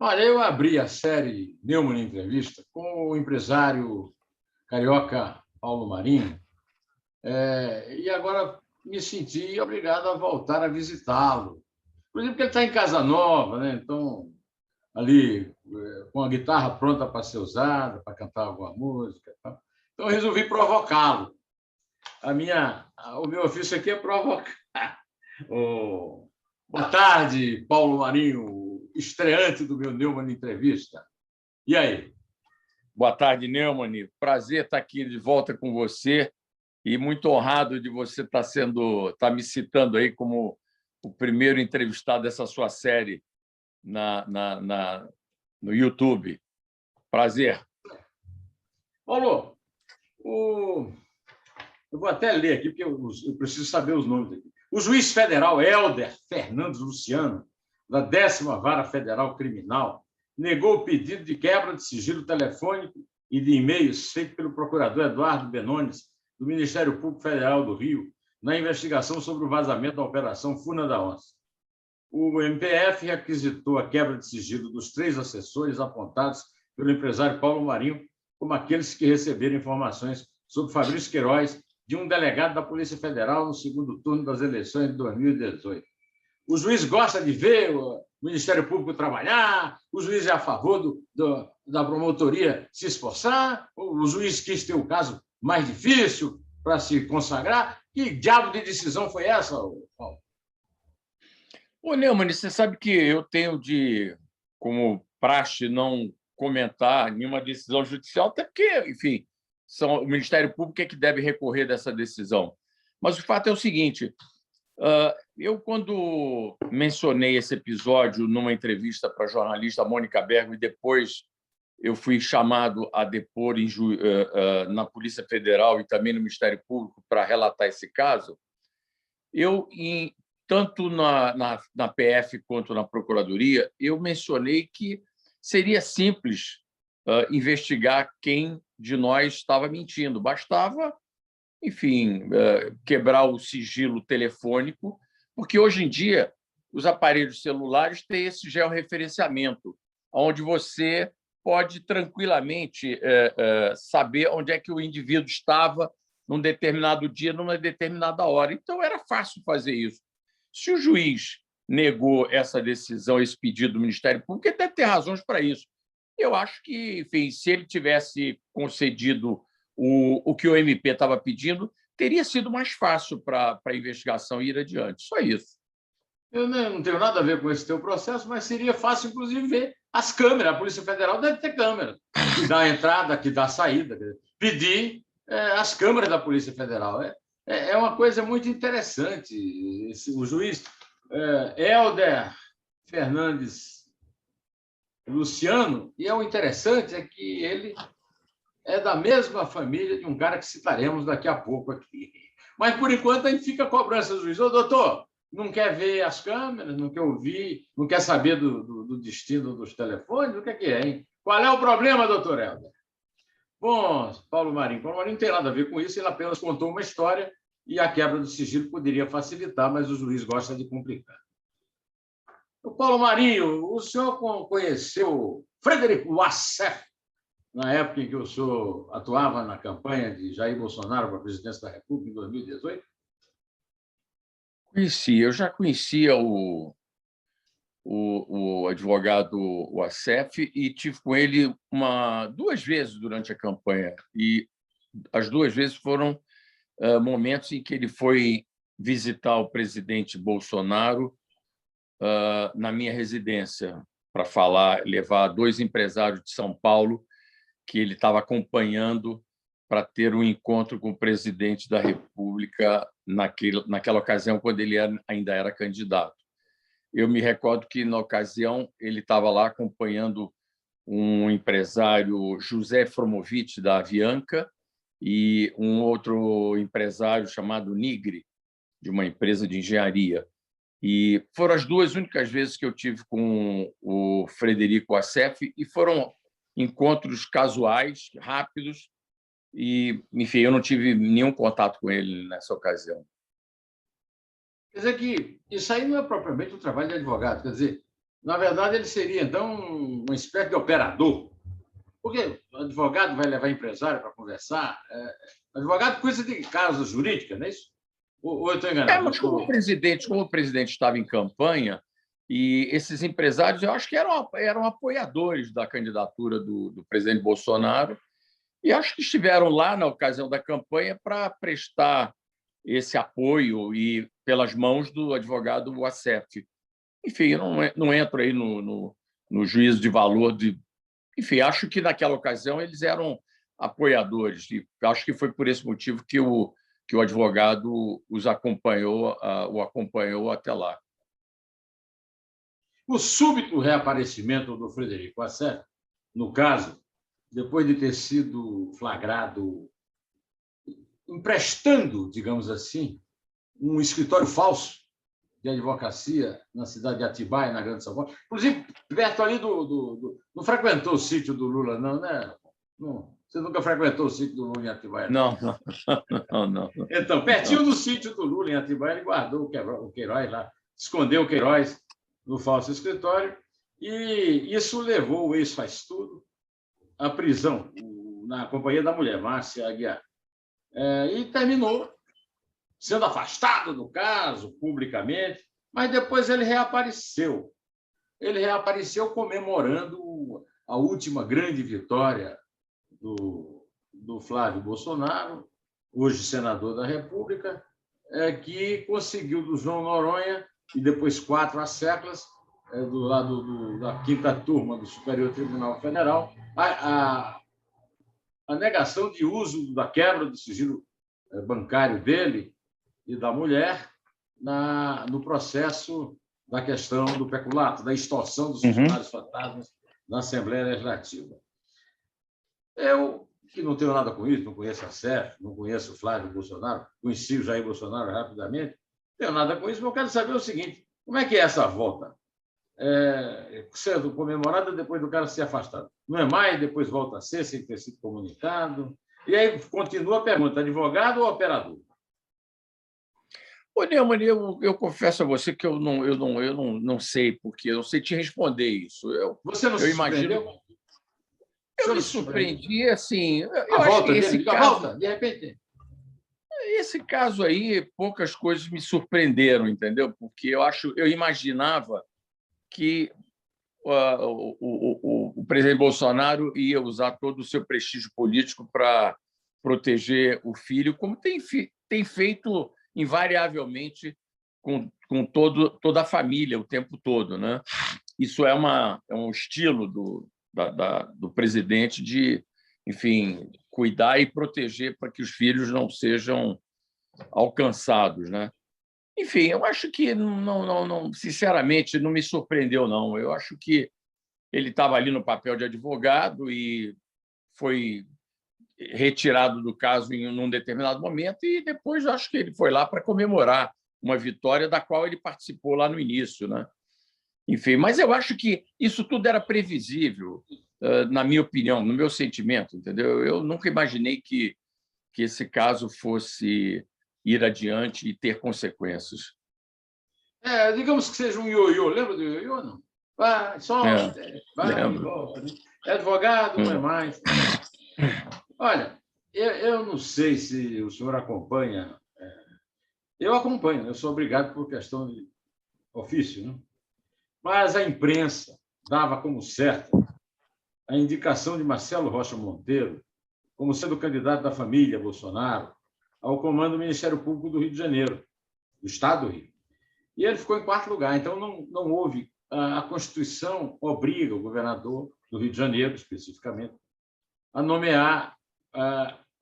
Olha, eu abri a série Neumann Entrevista com o empresário carioca Paulo Marinho, e agora me senti obrigado a voltar a visitá-lo. Inclusive porque ele está em casa nova, né? Então, ali, com a guitarra pronta para ser usada, para cantar alguma música. Tá? Então, eu resolvi provocá-lo. O meu ofício aqui é provocar. Boa tarde, Paulo Marinho, estreante do meu Neumann Entrevista. E aí? Boa tarde, Neumann. Prazer estar aqui de volta com você e muito honrado de você estar me citando aí como o primeiro entrevistado dessa sua série no YouTube. Prazer. Paulo, eu vou até ler aqui, porque eu preciso saber os nomes aqui. O juiz federal Hélder Fernandes Luciano, da 10ª Vara Federal Criminal, negou o pedido de quebra de sigilo telefônico e de e-mails feito pelo procurador Eduardo Benones, do Ministério Público Federal do Rio, na investigação sobre o vazamento da Operação Furna da Onça. O MPF requisitou a quebra de sigilo dos 3 assessores apontados pelo empresário Paulo Marinho como aqueles que receberam informações sobre Fabrício Queiroz de um delegado da Polícia Federal no segundo turno das eleições de 2018. O juiz gosta de ver o Ministério Público trabalhar, o juiz é a favor da promotoria se esforçar, o juiz quis ter o caso mais difícil para se consagrar. Que diabo de decisão foi essa, Paulo? Ô, Neumann, você sabe que eu tenho como praxe, não comentar nenhuma decisão judicial, até porque, enfim, o Ministério Público é que deve recorrer dessa decisão. Mas o fato é o seguinte: eu, quando mencionei esse episódio numa entrevista para a jornalista Mônica Bergo, e depois eu fui chamado a depor na Polícia Federal e também no Ministério Público para relatar esse caso, tanto na PF quanto na Procuradoria, eu mencionei que seria simples investigar quem de nós estava mentindo. Bastava, enfim, quebrar o sigilo telefônico, porque hoje em dia os aparelhos celulares têm esse georreferenciamento, onde você pode tranquilamente saber onde é que o indivíduo estava num determinado dia, numa determinada hora. Então, era fácil fazer isso. Se o juiz negou essa decisão, esse pedido do Ministério Público, ele deve ter razões para isso. Eu acho que, enfim, se ele tivesse concedido o que o MP estava pedindo, teria sido mais fácil para a investigação ir adiante. Só isso. Eu não tenho nada a ver com esse teu processo, mas seria fácil, inclusive, ver as câmeras. A Polícia Federal deve ter câmeras que dá a entrada, que dá a saída. Pedir as câmeras da Polícia Federal. É uma coisa muito interessante. O juiz Hélder Fernandes Luciano, e o interessante é que ele é da mesma família de um cara que citaremos daqui a pouco aqui. Mas, por enquanto, a gente fica cobrando esse juiz. Ô, doutor, não quer ver as câmeras, não quer ouvir, não quer saber do destino dos telefones? O que é, hein? Qual é o problema, doutor Hélder? Bom, Paulo Marinho não tem nada a ver com isso, ele apenas contou uma história e a quebra do sigilo poderia facilitar, mas o juiz gosta de complicar. O Paulo Marinho, o senhor conheceu Frederico Wassef na época em que o senhor atuava na campanha de Jair Bolsonaro para a presidência da República, em 2018? Eu já conhecia o advogado Wassef e tive com ele 2 vezes durante a campanha. E as 2 vezes foram momentos em que ele foi visitar o presidente Bolsonaro na minha residência para levar 2 empresários de São Paulo que ele estava acompanhando para ter um encontro com o presidente da República naquela ocasião, quando ele ainda era candidato. Eu me recordo que, na ocasião, ele estava lá acompanhando um empresário, José Fromovitch, da Avianca, e um outro empresário chamado Nigri, de uma empresa de engenharia. E foram as 2 únicas vezes que eu tive com o Frederico Wassef, e foram encontros casuais, rápidos, e, enfim, eu não tive nenhum contato com ele nessa ocasião. Quer dizer que isso aí não é propriamente um trabalho de advogado. Quer dizer, Na verdade, ele seria, então, uma espécie de operador. Porque o advogado vai levar empresário para conversar. Advogado, coisa de causa jurídica, não é isso? Ou eu estou enganado? Mas como o presidente estava em campanha, e esses empresários, eu acho que eram apoiadores da candidatura do presidente Bolsonaro, e acho que estiveram lá na ocasião da campanha para prestar esse apoio e pelas mãos do advogado Wassef. Enfim, eu não entro aí no juízo de valor de. Enfim, acho que naquela ocasião eles eram apoiadores, e acho que foi por esse motivo que o advogado o acompanhou até lá. O súbito reaparecimento do Frederico Wassef, no caso, depois de ter sido flagrado emprestando, digamos assim, um escritório falso de advocacia na cidade de Atibaia, na Grande São Paulo. Inclusive, perto ali Não frequentou o sítio do Lula, não, né? Não. Você nunca frequentou o sítio do Lula em Atibaia? Não. Então, pertinho do sítio do Lula em Atibaia, ele guardou o Queiroz lá, escondeu o Queiroz no falso escritório, e isso levou o ex-faz-tudo à prisão, na companhia da mulher, Márcia Aguiar. E terminou sendo afastado do caso publicamente, mas depois ele reapareceu. Ele reapareceu comemorando a última grande vitória do Flávio Bolsonaro, hoje senador da República, que conseguiu do João Noronha, e depois 4 séculos, do lado da 5ª turma do Superior Tribunal Federal, a negação de uso da quebra do sigilo bancário dele e da mulher no processo da questão do peculato, da extorsão dos funcionários fantasmas na Assembleia Legislativa. Eu, que não tenho nada com isso, não conheço a SEF, não conheço o Flávio Bolsonaro, conheci o Jair Bolsonaro rapidamente, não tenho nada com isso, mas eu quero saber o seguinte: como é que é essa volta? Sendo comemorada depois do cara ser afastado. Não é mais, depois volta a ser, sem ter sido comunicado. E aí continua a pergunta: advogado ou operador? Ô, Neumann, eu confesso a você que eu não sei, porque eu não sei te responder isso. Você não se surpreendeu? Eu me surpreendi, assim. Eu A acho volta que esse dele, caso, a volta, de repente. esse caso aí, poucas coisas me surpreenderam, entendeu? Porque eu imaginava que o presidente Bolsonaro ia usar todo o seu prestígio político para proteger o filho, como tem feito invariavelmente com toda a família o tempo todo, né? Isso é um estilo do presidente de, enfim, cuidar e proteger para que os filhos não sejam alcançados, né? Enfim, eu acho que não, sinceramente, não me surpreendeu, não. Eu acho que ele estava ali no papel de advogado e foi retirado do caso em um determinado momento, e depois eu acho que ele foi lá para comemorar uma vitória da qual ele participou lá no início, né? Enfim, mas eu acho que isso tudo era previsível, na minha opinião, no meu sentimento, entendeu? Eu nunca imaginei que esse caso fosse ir adiante e ter consequências. Digamos que seja um ioiô. Lembra do ioiô, não? Vai, sobe, vai e volta. Né? É advogado, não é mais. Olha, eu não sei se o senhor acompanha. Eu acompanho, eu sou obrigado por questão de ofício, né? Mas a imprensa dava como certa a indicação de Marcelo Rocha Monteiro como sendo candidato da família Bolsonaro ao comando do Ministério Público do Rio de Janeiro, do Estado do Rio. E ele ficou em 4º lugar. Então, não houve. A Constituição obriga o governador do Rio de Janeiro, especificamente, a nomear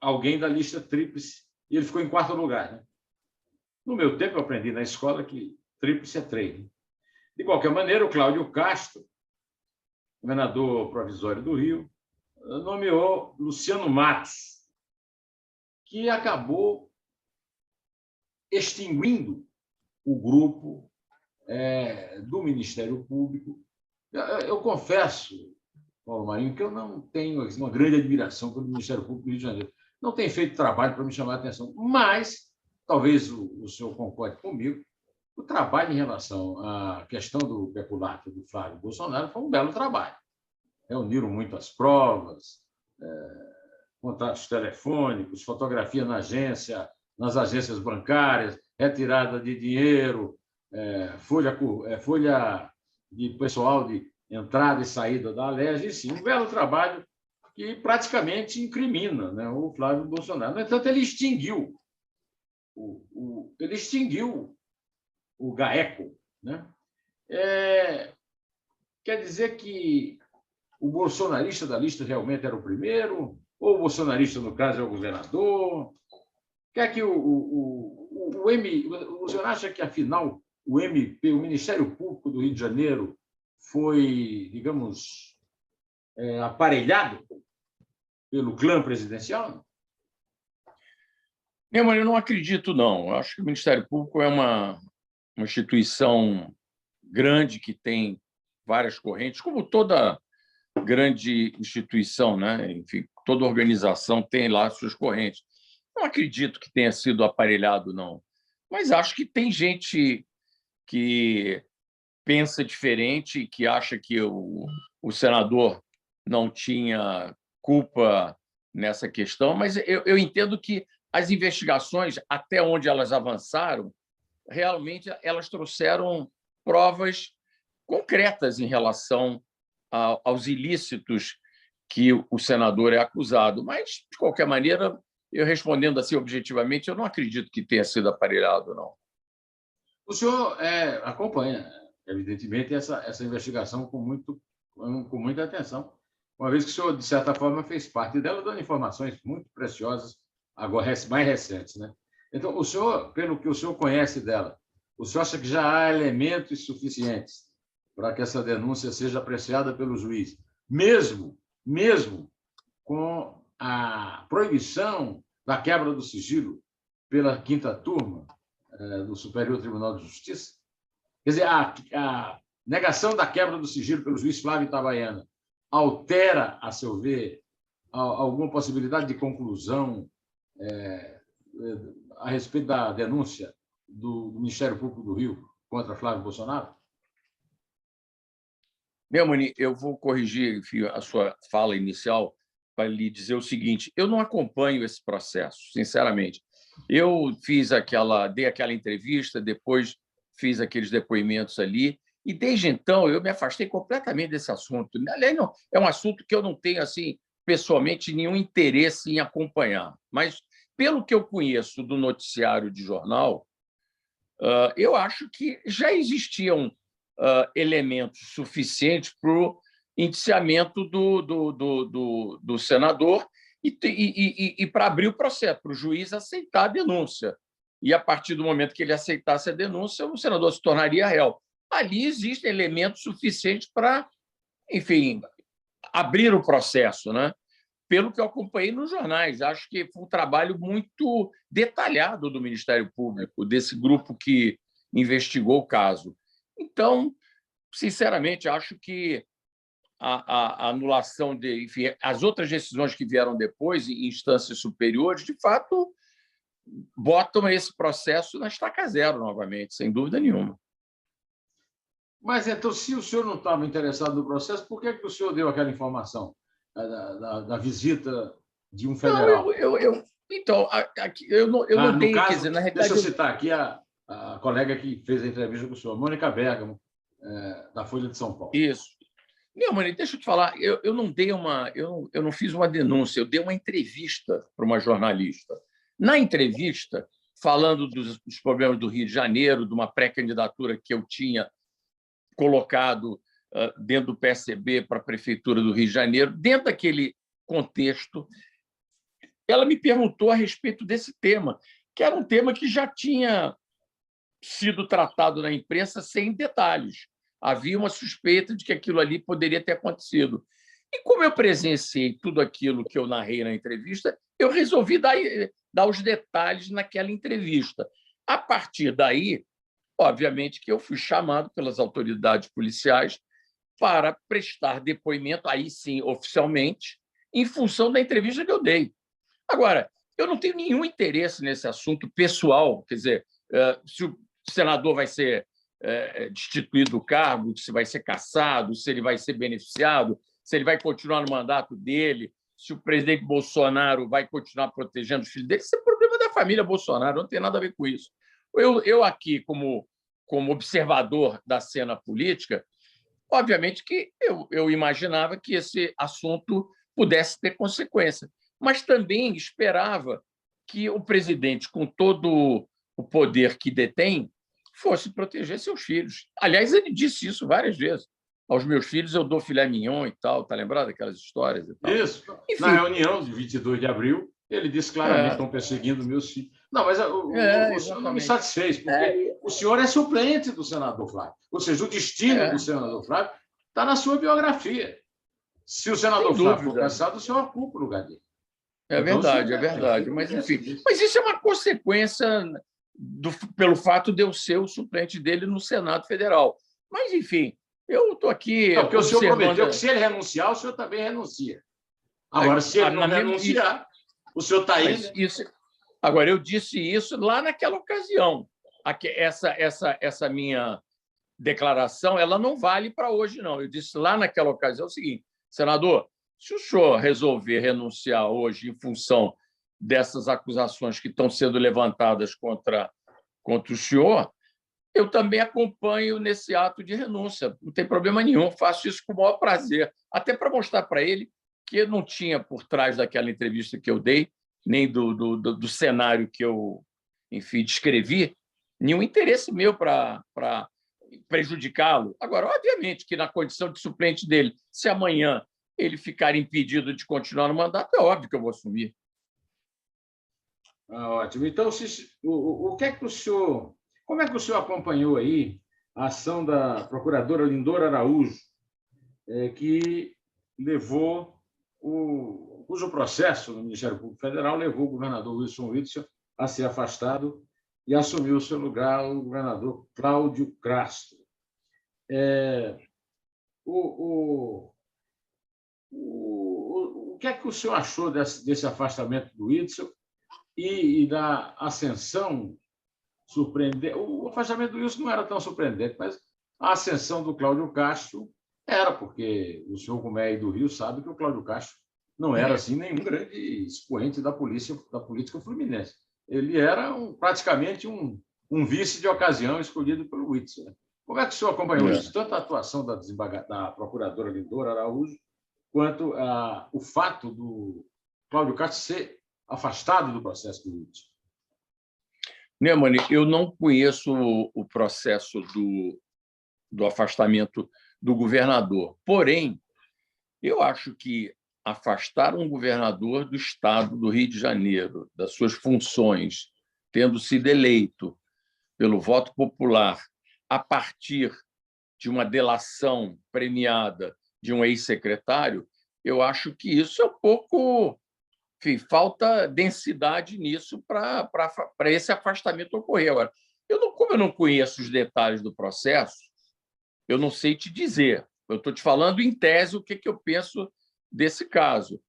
alguém da lista tríplice, e ele ficou em 4º lugar. Né? No meu tempo, eu aprendi na escola que tríplice é 3. Né? De qualquer maneira, o Cláudio Castro, governador provisório do Rio, nomeou Luciano Matos, que acabou extinguindo o grupo do Ministério Público. Eu confesso, Paulo Marinho, que eu não tenho uma grande admiração pelo Ministério Público do Rio de Janeiro. Não tem feito trabalho para me chamar a atenção, mas talvez o senhor concorde comigo, O trabalho em relação à questão do peculato do Flávio Bolsonaro foi um belo trabalho. Reuniram muitas provas, contratos telefônicos, fotografia nas agências bancárias, retirada de dinheiro, folha de pessoal de entrada e saída da Alerj, e sim, um belo trabalho que praticamente incrimina, né, o Flávio Bolsonaro. No entanto, ele extinguiu o GAECO. Né? Quer dizer que o bolsonarista da lista realmente era o primeiro, ou o bolsonarista, no caso, é o governador? Quer que o senhor acha que, afinal, o MP, o Ministério Público do Rio de Janeiro, foi, digamos, aparelhado pelo clã presidencial? Eu não acredito, não. Eu acho que o Ministério Público é uma instituição grande que tem várias correntes, como toda grande instituição, né? Enfim, toda organização tem lá suas correntes. Não acredito que tenha sido aparelhado, não. Mas acho que tem gente que pensa diferente, que acha que o senador não tinha culpa nessa questão, mas eu entendo que as investigações, até onde elas avançaram, realmente elas trouxeram provas concretas em relação aos ilícitos que o senador é acusado. Mas, de qualquer maneira, eu respondendo assim objetivamente, eu não acredito que tenha sido aparelhado, não. O senhor acompanha, evidentemente, essa investigação com muita atenção, uma vez que o senhor, de certa forma, fez parte dela, dando informações muito preciosas, agora mais recentes. Né? Então, o senhor, pelo que o senhor conhece dela, o senhor acha que já há elementos suficientes para que essa denúncia seja apreciada pelo juiz, mesmo com a proibição da quebra do sigilo pela quinta turma do Superior Tribunal de Justiça? Quer dizer, a negação da quebra do sigilo pelo juiz Flávio Itabaiana altera, a seu ver, alguma possibilidade de conclusão a respeito da denúncia do Ministério Público do Rio contra Flávio Bolsonaro? Neumann, eu vou corrigir, enfim, a sua fala inicial para lhe dizer o seguinte: eu não acompanho esse processo, sinceramente. Eu dei aquela entrevista, depois fiz aqueles depoimentos ali, e desde então eu me afastei completamente desse assunto. Aliás, não, é um assunto que eu não tenho, assim, pessoalmente, nenhum interesse em acompanhar. Mas, pelo que eu conheço do noticiário de jornal, eu acho que já existiam elementos suficientes para o indiciamento do senador e para abrir o processo, para o juiz aceitar a denúncia. E, a partir do momento que ele aceitasse a denúncia, o senador se tornaria réu. Ali existem elementos suficientes para, enfim, abrir o processo, né? Pelo que eu acompanhei nos jornais. Acho que foi um trabalho muito detalhado do Ministério Público, desse grupo que investigou o caso. Então, sinceramente, acho que a anulação enfim, as outras decisões que vieram depois, em instâncias superiores, de fato, botam esse processo na estaca zero novamente, sem dúvida nenhuma. Mas, então, se o senhor não estava interessado no processo, por que o senhor deu aquela informação da visita de um federal? Não, então, eu não no dei... caso, quer dizer, na realidade, deixa eu citar aqui a colega que fez a entrevista com o senhor, Mônica Bergamo, da Folha de São Paulo. Isso. Não, Mani, deixa eu te falar, eu não dei eu não fiz uma denúncia, eu dei uma entrevista para uma jornalista. Na entrevista, falando dos problemas do Rio de Janeiro, de uma pré-candidatura que eu tinha colocado dentro do PSB para a Prefeitura do Rio de Janeiro, dentro daquele contexto, ela me perguntou a respeito desse tema, que era um tema que já tinha sido tratado na imprensa sem detalhes. Havia uma suspeita de que aquilo ali poderia ter acontecido. E como eu presenciei tudo aquilo que eu narrei na entrevista, eu resolvi dar os detalhes naquela entrevista. A partir daí, obviamente, que eu fui chamado pelas autoridades policiais para prestar depoimento, aí sim, oficialmente, em função da entrevista que eu dei. Agora, eu não tenho nenhum interesse nesse assunto pessoal, quer dizer, senador vai ser destituído do cargo, se vai ser cassado, se ele vai ser beneficiado, se ele vai continuar no mandato dele, se o presidente Bolsonaro vai continuar protegendo os filhos dele. Isso é problema da família Bolsonaro, não tem nada a ver com isso. Eu aqui, como observador da cena política, obviamente que eu imaginava que esse assunto pudesse ter consequência, mas também esperava que o presidente, com todo o poder que detém, fosse proteger seus filhos. Aliás, ele disse isso várias vezes. Aos meus filhos eu dou filé mignon e tal, tá lembrado daquelas histórias e tal? Isso. Enfim, na reunião de 22 de abril, ele disse claramente: estão perseguindo meus filhos. Não, mas o senhor não me satisfez, porque o senhor é suplente do senador Flávio. Ou seja, o destino do senador Flávio está na sua biografia. Se o senador Flávio for cassado, o senhor ocupa o lugar dele. É verdade, é verdade. Mas, enfim, mas isso é uma consequência pelo fato de eu ser o suplente dele no Senado Federal. Mas, enfim, eu estou aqui... Não, porque o senhor prometeu que, se ele renunciar, o senhor também renuncia. Agora, se ele não renunciar, o senhor está aí... Agora, eu disse isso lá naquela ocasião. Essa minha declaração, ela não vale para hoje, não. Eu disse lá naquela ocasião o seguinte: senador, se o senhor resolver renunciar hoje em função dessas acusações que estão sendo levantadas contra o senhor, eu também acompanho nesse ato de renúncia. Não tem problema nenhum, faço isso com o maior prazer, até para mostrar para ele que não tinha por trás daquela entrevista que eu dei, nem do cenário que eu, enfim, descrevi, nenhum interesse meu para prejudicá-lo. Agora, obviamente que na condição de suplente dele, se amanhã ele ficar impedido de continuar no mandato, é óbvio que eu vou assumir. Ótimo. Então, o que é que o senhor... Como é que o senhor acompanhou aí a ação da procuradora Lindora Araújo, que levou cujo processo no Ministério Público Federal levou o governador Wilson Witzel a ser afastado e assumiu o seu lugar o governador Cláudio Castro. O que é que o senhor achou desse afastamento do Witzel e da ascensão surpreendente? O afastamento do Wilson não era tão surpreendente, mas a ascensão do Cláudio Castro era, porque o senhor, como é aí do Rio, sabe que o Cláudio Castro não era assim nenhum grande expoente da política fluminense. Ele era praticamente um vice de ocasião escolhido pelo Witzel. Como é que o senhor acompanhou isso? Tanto a atuação da procuradora Lindora Araújo, quanto o fato do Cláudio Castro ser afastado do processo do Witzel? Neumann, eu não conheço o processo do afastamento do governador. Porém, eu acho que afastar um governador do estado do Rio de Janeiro das suas funções, tendo sido eleito pelo voto popular a partir de uma delação premiada de um ex-secretário, eu acho que isso é um pouco... Enfim, falta densidade nisso para esse afastamento ocorrer. Agora, como eu não conheço os detalhes do processo, eu não sei te dizer. Eu estou te falando, em tese, o que eu penso desse caso.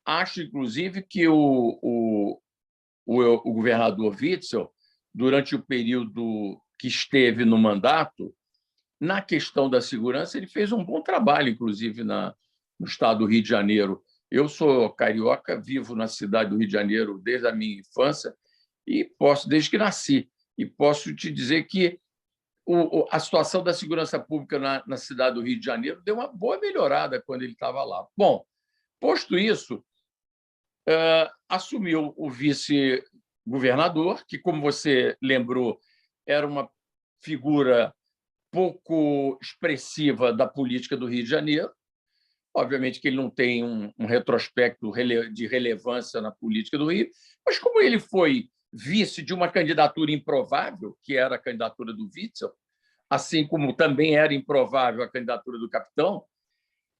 Acho, inclusive, que o governador Witzel, durante o período que esteve no mandato, na questão da segurança, ele fez um bom trabalho, inclusive, no estado do Rio de Janeiro. Eu sou carioca, vivo na cidade do Rio de Janeiro desde a minha infância e desde que nasci. E posso te dizer que a situação da segurança pública na cidade do Rio de Janeiro deu uma boa melhorada quando ele estava lá. Bom, posto isso, assumiu o vice-governador, que, como você lembrou, era uma figura pouco expressiva da política do Rio de Janeiro. Obviamente que ele não tem um retrospecto de relevância na política do Rio, mas como ele foi vice de uma candidatura improvável, que era a candidatura do Witzel, assim como também era improvável a candidatura do capitão,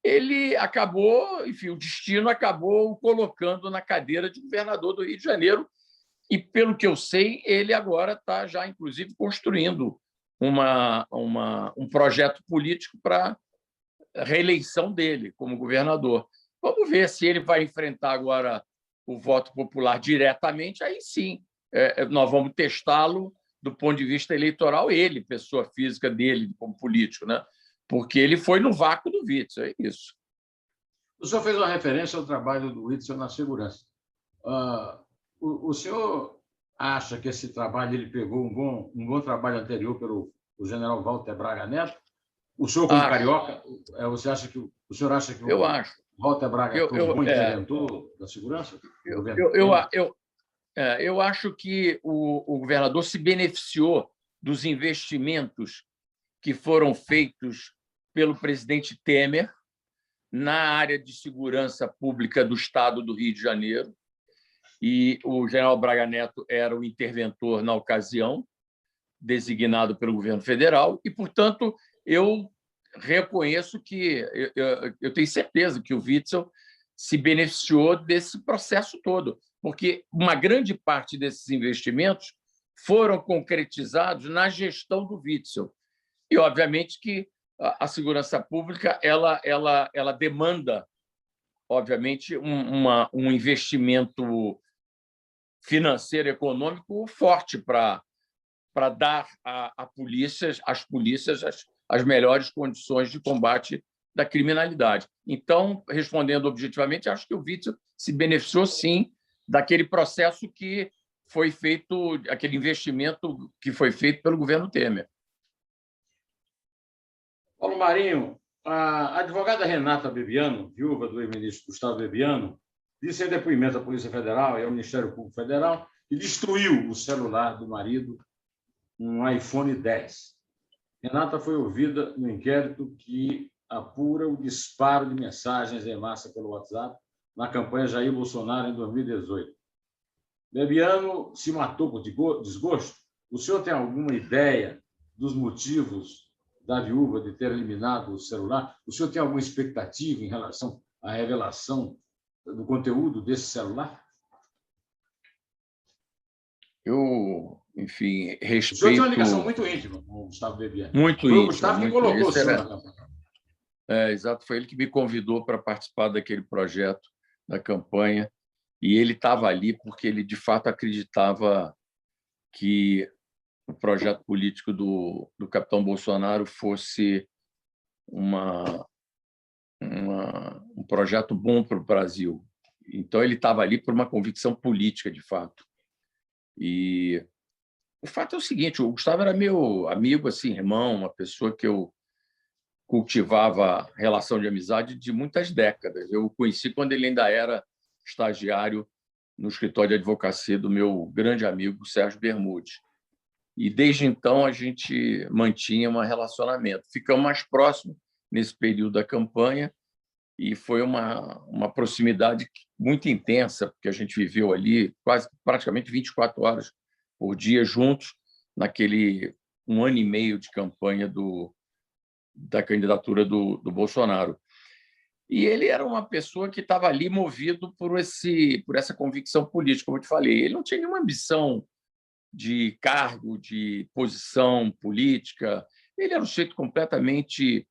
ele acabou, enfim, o destino acabou o colocando na cadeira de governador do Rio de Janeiro. E, pelo que eu sei, ele agora está já, inclusive, construindo um projeto político para a reeleição dele como governador. Vamos ver se ele vai enfrentar agora o voto popular diretamente. Aí sim, nós vamos testá-lo do ponto de vista eleitoral, ele, pessoa física dele, como político, né? Porque ele foi no vácuo do Witzel, é isso. O senhor fez uma referência ao trabalho do Witzel na segurança. O senhor acha que esse trabalho ele pegou um bom trabalho anterior pelo general Walter Braga Neto? O senhor, como carioca, você acha que o senhor acha que eu acho. Walter Braga foi um bom interventor da segurança? Eu acho que o governador se beneficiou dos investimentos que foram feitos pelo presidente Temer na área de segurança pública do Estado do Rio de Janeiro. E o general Braga Neto era o interventor na ocasião, designado pelo governo federal, e, portanto, eu reconheço que eu tenho certeza que o Witzel se beneficiou desse processo todo, porque uma grande parte desses investimentos foram concretizados na gestão do Witzel. E, obviamente, que a segurança pública ela demanda, obviamente, um investimento financeiro e econômico forte para dar às polícias as melhores condições de combate da criminalidade. Então, respondendo objetivamente, acho que o Witzel se beneficiou, sim, daquele processo que foi feito, aquele investimento que foi feito pelo governo Temer. Paulo Marinho, a advogada Renata Bebiano, viúva do ex-ministro Gustavo Bebiano, disse em depoimento à Polícia Federal e ao Ministério Público Federal que destruiu o celular do marido, um iPhone 10. Renata foi ouvida no inquérito que apura o disparo de mensagens em massa pelo WhatsApp na campanha Jair Bolsonaro em 2018. Bebiano se matou por desgosto? O senhor tem alguma ideia dos motivos da viúva de ter eliminado o celular? O senhor tem alguma expectativa em relação à revelação do conteúdo desse celular? Eu, enfim, respeito... O senhor tem uma ligação muito íntima com o Gustavo Bebiano. Muito íntima. Foi o Gustavo que colocou o senhor na campanha. Exato, foi ele que me convidou para participar daquele projeto da campanha, e ele estava ali porque ele, de fato, acreditava que o projeto político do capitão Bolsonaro fosse um projeto bom para o Brasil. Então, ele estava ali por uma convicção política, de fato. E o fato é o seguinte, o Gustavo era meu amigo, assim, irmão, uma pessoa que eu cultivava relação de amizade de muitas décadas. Eu o conheci quando ele ainda era estagiário no escritório de advocacia do meu grande amigo Sérgio Bermudes. E, desde então, a gente mantinha um relacionamento. Ficamos mais próximos nesse período da campanha e foi uma proximidade muito intensa, porque a gente viveu ali praticamente 24 horas por dia juntos, naquele 1 ano e meio de campanha da candidatura do Bolsonaro. E ele era uma pessoa que estava ali movido por essa convicção política, como eu te falei. Ele não tinha nenhuma ambição de cargo, de posição política. Ele era um sujeito completamente...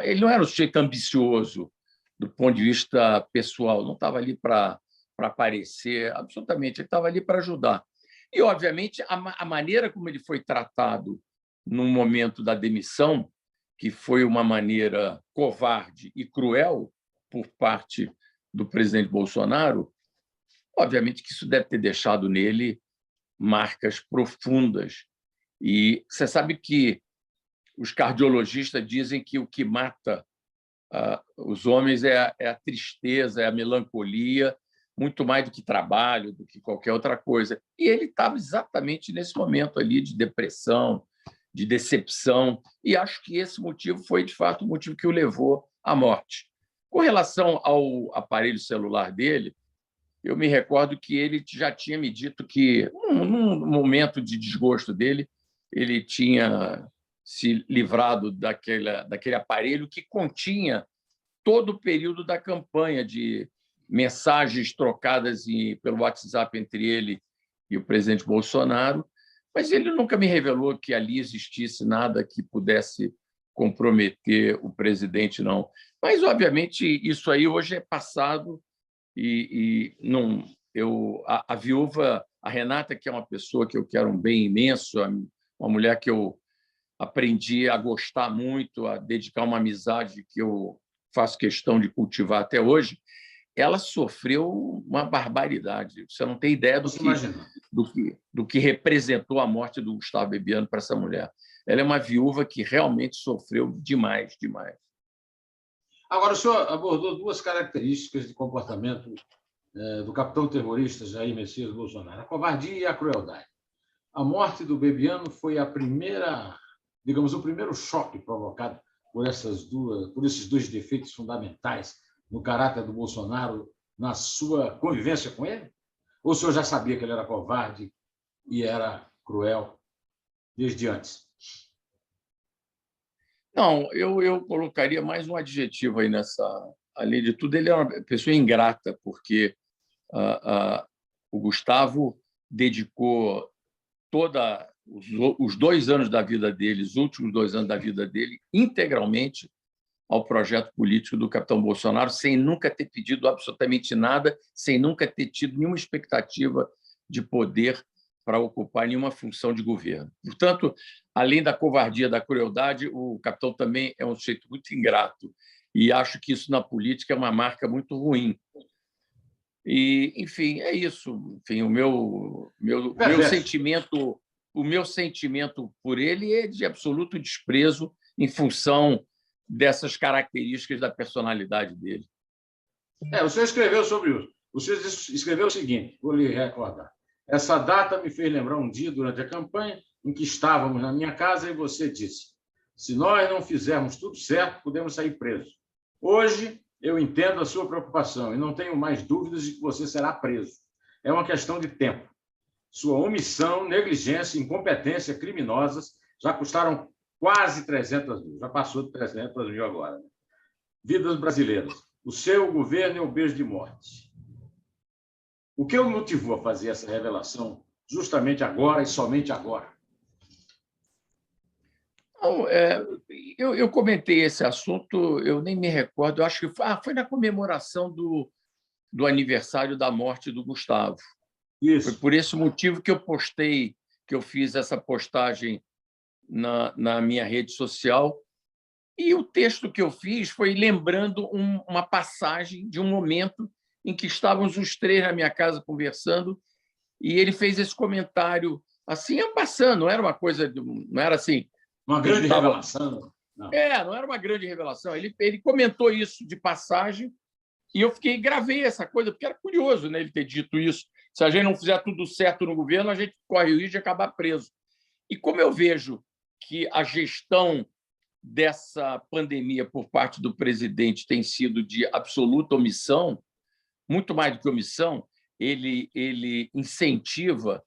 ele não era um sujeito ambicioso do ponto de vista pessoal, não estava ali para aparecer, absolutamente, ele estava ali para ajudar. E, obviamente, a maneira como ele foi tratado no momento da demissão, que foi uma maneira covarde e cruel por parte do presidente Bolsonaro, obviamente que isso deve ter deixado nele marcas profundas. E você sabe que os cardiologistas dizem que o que mata os homens é a tristeza, é a melancolia, muito mais do que trabalho, do que qualquer outra coisa. E ele estava exatamente nesse momento ali de depressão, de decepção, e acho que esse motivo foi, de fato, o motivo que o levou à morte. Com relação ao aparelho celular dele, eu me recordo que ele já tinha me dito que, num momento de desgosto dele, ele tinha se livrado daquele aparelho que continha todo o período da campanha, de mensagens trocadas pelo WhatsApp entre ele e o presidente Bolsonaro, mas ele nunca me revelou que ali existisse nada que pudesse comprometer o presidente, não. Mas, obviamente, isso aí hoje é passado e não. A viúva A Renata, que é uma pessoa que eu quero um bem imenso, uma mulher que eu aprendi a gostar muito, a dedicar uma amizade que eu faço questão de cultivar até hoje, ela sofreu uma barbaridade. Você não tem ideia do que representou a morte do Gustavo Bebiano para essa mulher. Ela é uma viúva que realmente sofreu demais, demais. Agora, o senhor abordou duas características de comportamento do capitão terrorista Jair Messias Bolsonaro: a covardia e a crueldade. A morte do Bebiano foi a primeira, digamos, o primeiro choque provocado por esses dois defeitos fundamentais no caráter do Bolsonaro na sua convivência com ele? Ou o senhor já sabia que ele era covarde e era cruel desde antes? Não, eu colocaria mais um adjetivo aí nessa. Além de tudo, ele é uma pessoa ingrata, porque o Gustavo dedicou os 2 anos da vida dele, os últimos 2 anos da vida dele, integralmente ao projeto político do capitão Bolsonaro, sem nunca ter pedido absolutamente nada, sem nunca ter tido nenhuma expectativa de poder para ocupar nenhuma função de governo. Portanto, além da covardia, da crueldade, o capitão também é um sujeito muito ingrato, e acho que isso na política é uma marca muito ruim. E, enfim, é isso. Enfim, o meu sentimento por ele é de absoluto desprezo em função dessas características da personalidade dele. O senhor escreveu sobre isso. O senhor escreveu o seguinte, vou lhe recordar. Essa data me fez lembrar um dia durante a campanha em que estávamos na minha casa e você disse: se nós não fizermos tudo certo, podemos sair presos. Hoje, eu entendo a sua preocupação e não tenho mais dúvidas de que você será preso. É uma questão de tempo. Sua omissão, negligência e incompetência criminosas já custaram quase 300 mil, já passou de 300 mil agora. Vidas brasileiras. O seu governo é o beijo de morte. O que o motivou a fazer essa revelação justamente agora e somente agora? Não, eu comentei esse assunto, eu nem me recordo, eu acho que foi na comemoração do aniversário da morte do Gustavo. Isso. Foi por esse motivo que eu fiz essa postagem na minha rede social. E o texto que eu fiz foi lembrando uma passagem de um momento em que estávamos os 3 na minha casa conversando, e ele fez esse comentário assim, passando, não era uma coisa, não era assim. Uma grande revelação. Não era uma grande revelação. Ele comentou isso de passagem, e eu gravei essa coisa, porque era curioso, né, ele ter dito isso. Se a gente não fizer tudo certo no governo, a gente corre o risco de acabar preso. E como eu vejo que a gestão dessa pandemia por parte do presidente tem sido de absoluta omissão, muito mais do que omissão, ele incentiva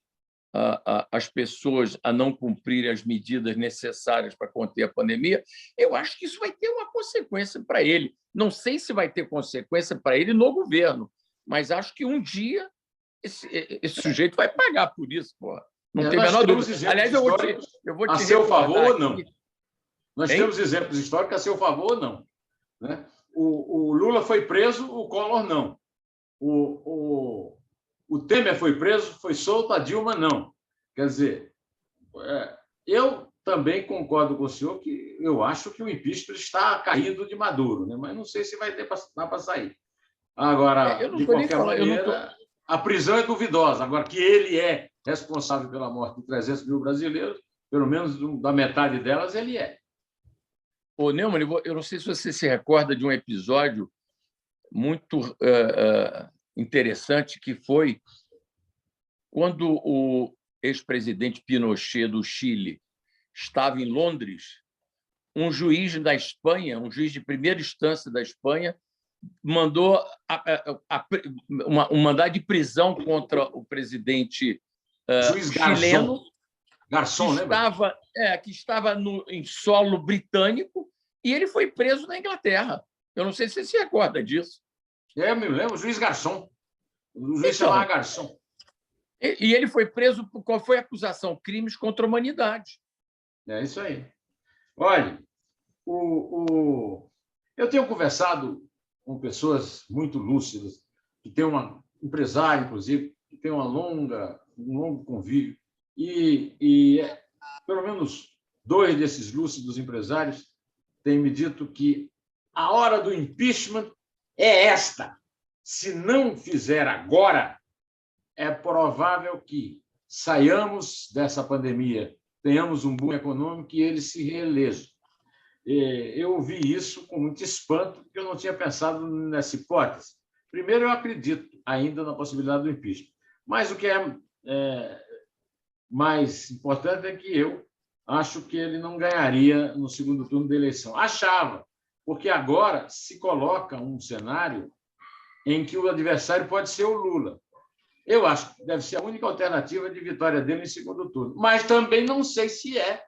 as pessoas a não cumprirem as medidas necessárias para conter a pandemia. Eu acho que isso vai ter uma consequência para ele. Não sei se vai ter consequência para ele no governo, mas acho que um dia esse sujeito vai pagar por isso, porra. Não tem a menor dúvida. Aliás, eu vou te a seu favor ou não? Nós Hein? temos exemplos históricos a seu favor ou não. Né? O Lula foi preso, o Collor não. O Temer foi preso, foi solto, a Dilma não. Quer dizer, eu também concordo com o senhor que eu acho que o impeachment está caindo de maduro, né? Mas não sei se vai ter para sair. Agora, de qualquer maneira, a prisão é duvidosa. Agora, que ele é responsável pela morte de 300 mil brasileiros, pelo menos da metade delas, ele é. Ô, Neumann, eu não sei se você se recorda de um episódio muito interessante, que foi quando o ex-presidente Pinochet do Chile estava em Londres, um juiz da Espanha, um juiz de primeira instância da Espanha, mandou um mandado de prisão contra o presidente juiz chileno, Garçom, que estava em solo britânico, e ele foi preso na Inglaterra. Eu não sei se você se recorda disso. Eu me lembro, o juiz Garçom. O juiz chamava Garçom. E ele foi preso por qual foi a acusação? Crimes contra a humanidade. É isso aí. Olha, eu tenho conversado com pessoas muito lúcidas, que têm empresário, inclusive, que tem uma longa um longo convívio, e pelo menos 2 desses lúcidos empresários têm me dito que a hora do impeachment é esta. Se não fizer agora, é provável que saiamos dessa pandemia, tenhamos um boom econômico e ele se reeleja. Eu ouvi isso com muito espanto, porque eu não tinha pensado nessa hipótese. Primeiro, eu acredito ainda na possibilidade do impeachment. Mas o que é mais importante é que eu acho que ele não ganharia no segundo turno da eleição. Achava, porque agora se coloca um cenário em que o adversário pode ser o Lula. Eu acho que deve ser a única alternativa de vitória dele em segundo turno. Mas também não sei se é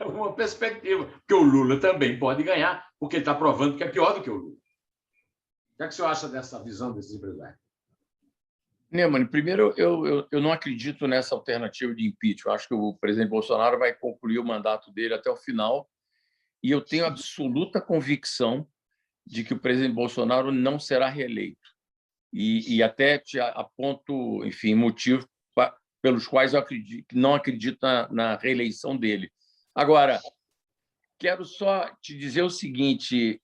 uma perspectiva, porque o Lula também pode ganhar, porque ele está provando que é pior do que o Lula. O que é que o senhor acha dessa visão desses empresários? Neumann, primeiro, eu não acredito nessa alternativa de impeachment. Eu acho que o presidente Bolsonaro vai concluir o mandato dele até o final, e eu tenho absoluta convicção de que o presidente Bolsonaro não será reeleito. E até te aponto, enfim, motivos pelos quais eu não acredito na reeleição dele. Agora, quero só te dizer o seguinte,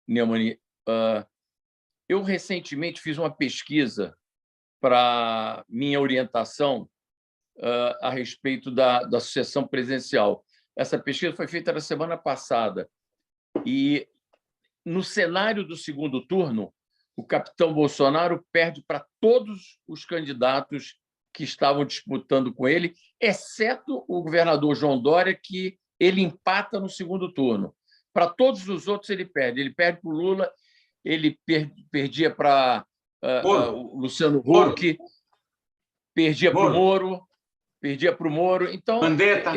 Neumann, eu recentemente fiz uma pesquisa para minha orientação a respeito da sucessão presidencial. Essa pesquisa foi feita na semana passada. E, no cenário do segundo turno, o capitão Bolsonaro perde para todos os candidatos que estavam disputando com ele, exceto o governador João Dória, que ele empata no segundo turno. Para todos os outros, ele perde. Ele perde para o Lula, ele perdia para o Luciano Huck, perdia para o Moro, perdia para o Moro. Então, Mandetta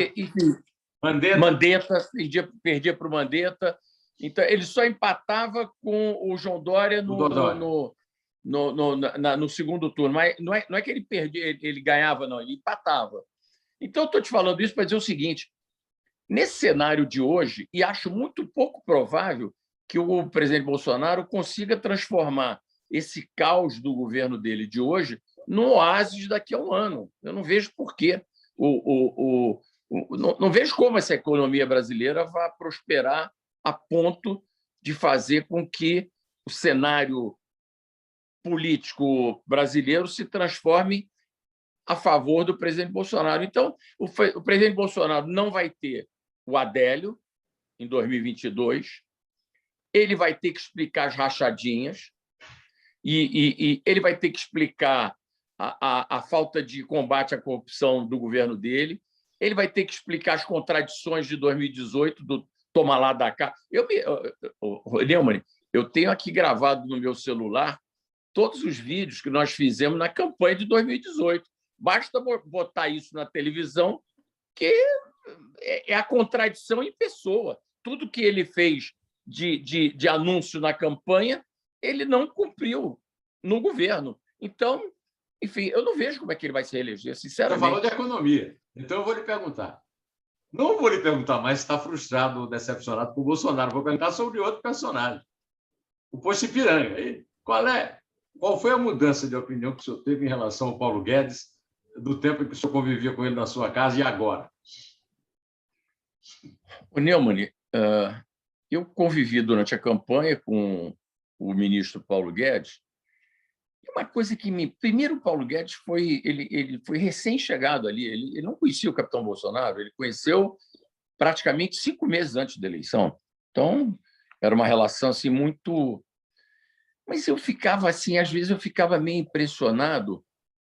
perdia para o Mandetta. Então, ele só empatava com o João Dória no segundo turno. Mas não é que ele perdia, ele ganhava, não, ele empatava. Então, estou te falando isso para dizer o seguinte: nesse cenário de hoje, e acho muito pouco provável que o presidente Bolsonaro consiga transformar esse caos do governo dele de hoje no oásis daqui a um ano. Eu não vejo por quê. Não vejo como essa economia brasileira vai prosperar a ponto de fazer com que o cenário político brasileiro se transforme a favor do presidente Bolsonaro. Então, o presidente Bolsonaro não vai ter o Adélio em 2022, ele vai ter que explicar as rachadinhas, e ele vai ter que explicar a falta de combate à corrupção do governo dele, ele vai ter que explicar as contradições de 2018, do toma lá da cá. Neumann, eu tenho aqui gravado no meu celular todos os vídeos que nós fizemos na campanha de 2018. Basta botar isso na televisão, que é a contradição em pessoa. Tudo que ele fez de anúncio na campanha, ele não cumpriu no governo. Então, enfim, eu não vejo como é que ele vai se reeleger, sinceramente. Você falou de economia, então eu vou lhe perguntar. Não vou lhe perguntar mais se está frustrado ou decepcionado com o Bolsonaro. Vou perguntar sobre outro personagem, o Poço Ipiranga. Qual foi a mudança de opinião que o senhor teve em relação ao Paulo Guedes do tempo em que o senhor convivia com ele na sua casa e agora? O Neumann, eu convivi durante a campanha com o ministro Paulo Guedes. E uma coisa que primeiro, o Paulo Guedes ele foi recém-chegado ali, ele não conhecia o capitão Bolsonaro, ele conheceu praticamente 5 meses antes da eleição. Então, era uma relação assim muito... Mas eu ficava assim, às vezes eu ficava meio impressionado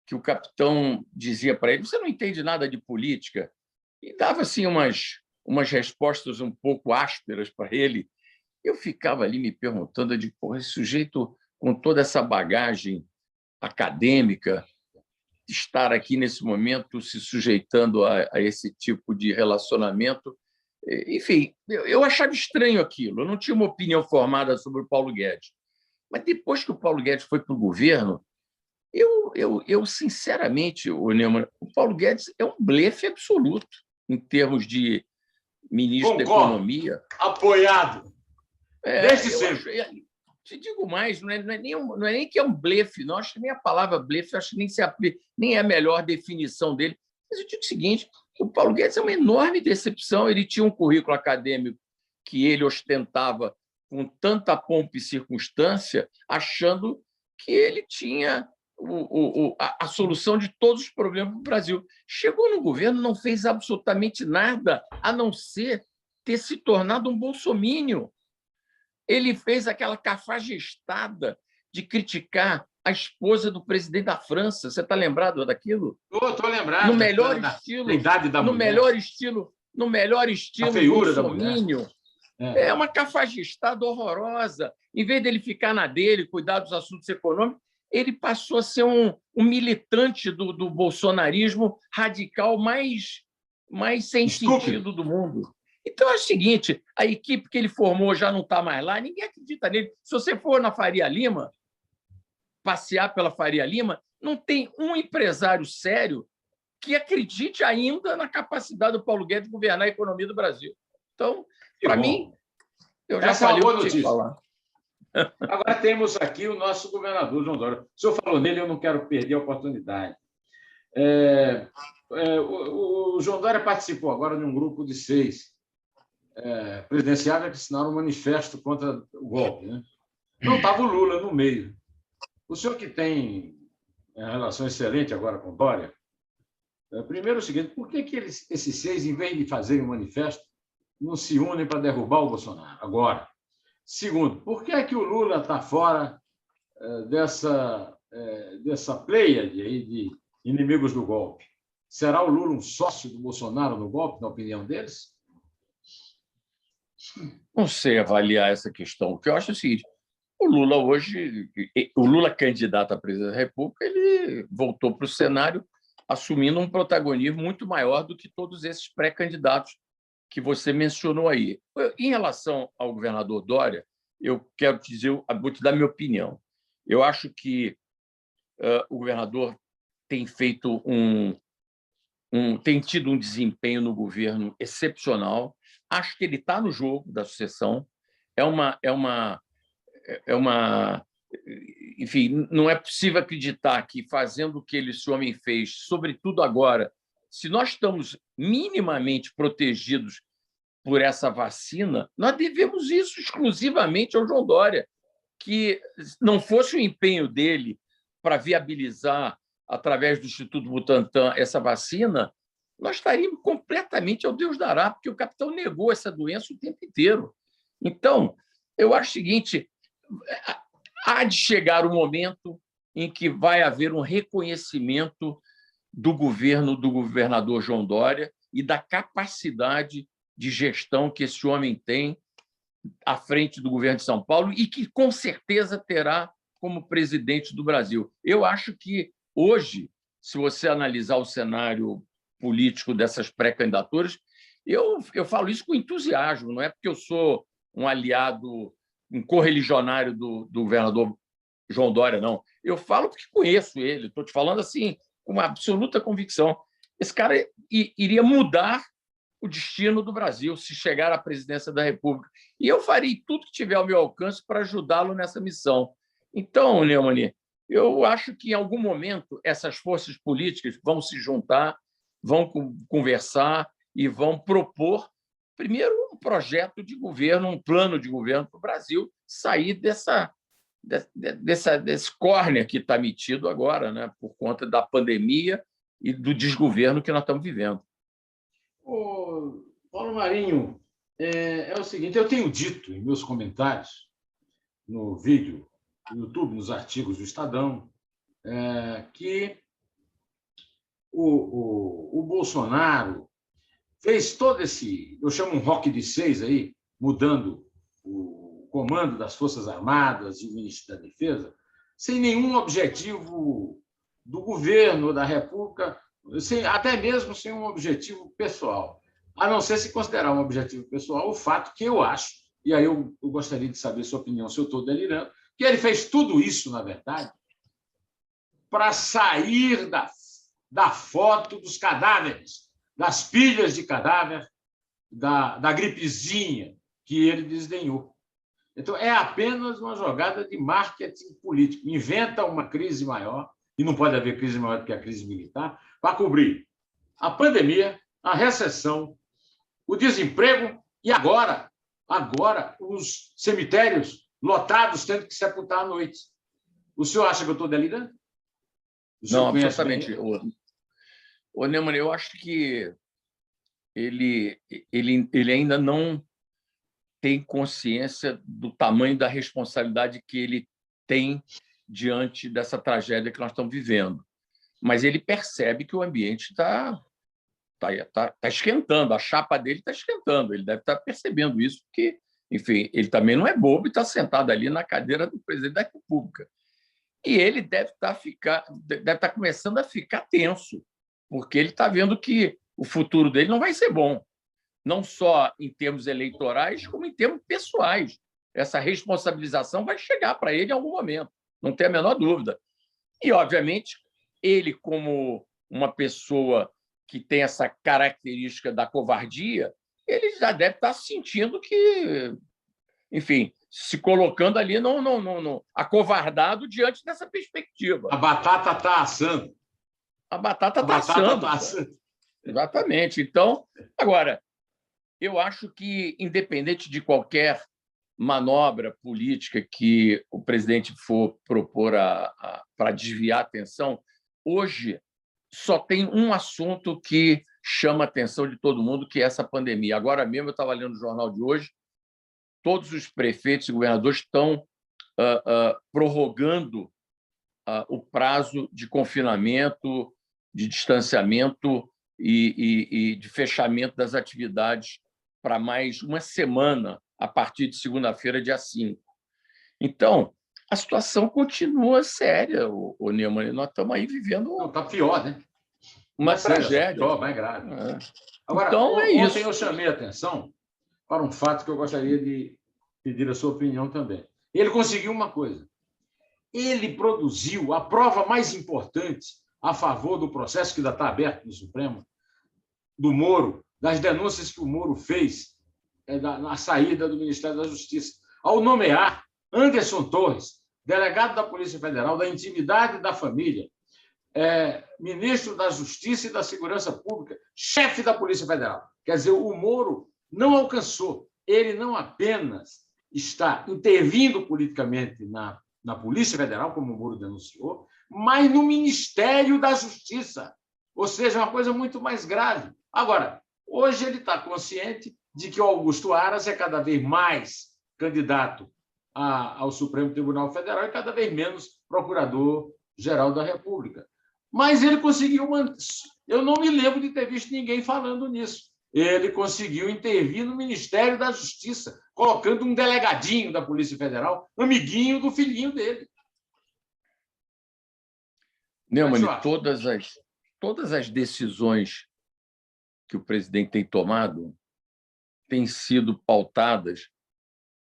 que o capitão dizia para ele: você não entende nada de política, e dava assim umas respostas um pouco ásperas para ele. Eu ficava ali me perguntando esse sujeito com toda essa bagagem acadêmica, estar aqui nesse momento se sujeitando a esse tipo de relacionamento. Enfim, eu achava estranho aquilo, eu não tinha uma opinião formada sobre o Paulo Guedes. Mas depois que o Paulo Guedes foi para o governo, eu sinceramente, Neumann, o Paulo Guedes é um blefe absoluto em termos de ministro da Economia. Apoiado. Desde sempre. te digo mais, não é nem que é um blefe, não acho que nem a palavra blefe, acho que nem é a melhor definição dele. Mas eu digo o seguinte: o Paulo Guedes é uma enorme decepção. Ele tinha um currículo acadêmico que ele ostentava com tanta pompa e circunstância, achando que ele tinha a solução de todos os problemas do Brasil. Chegou no governo, não fez absolutamente nada, a não ser ter se tornado um bolsomínio. Ele fez aquela cafajestada de criticar a esposa do presidente da França. Você está lembrado daquilo? Estou lembrado. No melhor estilo, da idade da no mulher. No melhor estilo a feiura bolsomínio. É uma cafajestada horrorosa. Em vez dele ficar na dele, cuidar dos assuntos econômicos, ele passou a ser um militante do bolsonarismo radical mais sem sentido do mundo. Então é o seguinte: a equipe que ele formou já não está mais lá, ninguém acredita nele. Se você for na Faria Lima, passear pela Faria Lima, não tem um empresário sério que acredite ainda na capacidade do Paulo Guedes de governar a economia do Brasil. Então, para mim, eu já falei o que tinha que falar. Agora temos aqui o nosso governador, João Dória. O senhor falou nele, eu não quero perder a oportunidade. O João Dória participou agora de um grupo de 6 presidenciáveis que assinaram um manifesto contra o golpe, né? Não estava o Lula no meio. O senhor que tem uma relação excelente agora com o Dória, primeiro é o seguinte: por que esses 6, em vez de fazerem um manifesto, não se unem para derrubar o Bolsonaro agora? Segundo, por que o Lula está fora dessa pleiade aí de inimigos do golpe? Será o Lula um sócio do Bolsonaro no golpe, na opinião deles? Não sei avaliar essa questão. O que eu acho é o seguinte: o Lula hoje, candidato à presidência da República, ele voltou para o cenário assumindo um protagonismo muito maior do que todos esses pré-candidatos que você mencionou aí. Em relação ao governador Dória, eu quero te dizer, vou te dar minha opinião. Eu acho que o governador tem feito tem tido um desempenho no governo excepcional. Acho que ele está no jogo da sucessão. Enfim, não é possível acreditar que, fazendo o que esse homem fez, sobretudo agora, se nós estamos minimamente protegidos por essa vacina, nós devemos isso exclusivamente ao João Dória. Que não fosse o empenho dele para viabilizar, através do Instituto Butantan, essa vacina, nós estaríamos completamente ao Deus dará, porque o capitão negou essa doença o tempo inteiro. Então, eu acho o seguinte: há de chegar o momento em que vai haver um reconhecimento do governo do governador João Dória e da capacidade de gestão que esse homem tem à frente do governo de São Paulo e que, com certeza, terá como presidente do Brasil. Eu acho que, hoje, se você analisar o cenário político dessas pré-candidaturas, eu falo isso com entusiasmo, não é porque eu sou um aliado, um correligionário do governador João Dória, não. Eu falo porque conheço ele, estou te falando assim, com uma absoluta convicção. Esse cara iria mudar o destino do Brasil se chegar à presidência da República. E eu farei tudo que tiver ao meu alcance para ajudá-lo nessa missão. Então, Neumann, eu acho que, em algum momento, essas forças políticas vão se juntar, vão conversar e vão propor, primeiro, um projeto de governo, um plano de governo para o Brasil sair desse córner que está metido agora, né, por conta da pandemia e do desgoverno que nós estamos vivendo. Paulo Marinho, é o seguinte: eu tenho dito em meus comentários, no vídeo do YouTube, nos artigos do Estadão, que o Bolsonaro fez todo esse, eu chamo um rock de 6 aí, mudando o comando das Forças Armadas e o Ministério da Defesa, sem nenhum objetivo do governo, da República, até mesmo sem um objetivo pessoal, a não ser se considerar um objetivo pessoal o fato que eu acho, e aí eu gostaria de saber sua opinião, se eu estou delirando, que ele fez tudo isso, na verdade, para sair da foto dos cadáveres, das pilhas de cadáver, da gripezinha que ele desdenhou. Então, é apenas uma jogada de marketing político. Inventa uma crise maior, e não pode haver crise maior do que a crise militar, para cobrir a pandemia, a recessão, o desemprego e agora os cemitérios lotados tendo que sepultar à noite. O senhor acha que eu estou delirando? Não, absolutamente. Ô, Neumann, eu acho que ele ainda não tem consciência do tamanho da responsabilidade que ele tem diante dessa tragédia que nós estamos vivendo. Mas ele percebe que o ambiente está esquentando, a chapa dele está esquentando. Ele deve estar percebendo isso, porque, enfim, ele também não é bobo e está sentado ali na cadeira do presidente da República. E ele deve estar começando a ficar tenso, porque ele está vendo que o futuro dele não vai ser bom, não só em termos eleitorais, como em termos pessoais. Essa responsabilização vai chegar para ele em algum momento, não tem a menor dúvida. E, obviamente, ele, como uma pessoa que tem essa característica da covardia, ele já deve estar sentindo que, enfim, se colocando ali acovardado diante dessa perspectiva. A batata está assando. A batata está assando. Exatamente. Então, agora, eu acho que, independente de qualquer manobra política que o presidente for propor para desviar a atenção, hoje só tem um assunto que chama a atenção de todo mundo, que é essa pandemia. Agora mesmo, eu estava lendo o jornal de hoje, todos os prefeitos e governadores estão prorrogando o prazo de confinamento, de distanciamento e de fechamento das atividades para mais uma semana, a partir de segunda-feira, dia 5. Então, a situação continua séria, o Neumann. Nós estamos aí vivendo... Não, está pior, né? Uma tragédia. Pior, mais grave. É. Agora, então, ontem eu chamei a atenção para um fato que eu gostaria de pedir a sua opinião também. Ele conseguiu uma coisa. Ele produziu a prova mais importante a favor do processo que ainda está aberto no Supremo, do Moro, das denúncias que o Moro fez na saída do Ministério da Justiça, ao nomear Anderson Torres, delegado da Polícia Federal, da Intimidade da Família, ministro da Justiça e da Segurança Pública, chefe da Polícia Federal. Quer dizer, o Moro não alcançou. Ele não apenas está intervindo politicamente na Polícia Federal, como o Moro denunciou, mas no Ministério da Justiça. Ou seja, uma coisa muito mais grave. Agora, hoje ele está consciente de que o Augusto Aras é cada vez mais candidato ao Supremo Tribunal Federal e cada vez menos procurador-geral da República. Mas ele conseguiu manter. Eu não me lembro de ter visto ninguém falando nisso. Ele conseguiu intervir no Ministério da Justiça, colocando um delegadinho da Polícia Federal, amiguinho do filhinho dele. Neumann, todas as decisões que o presidente tem tomado têm sido pautadas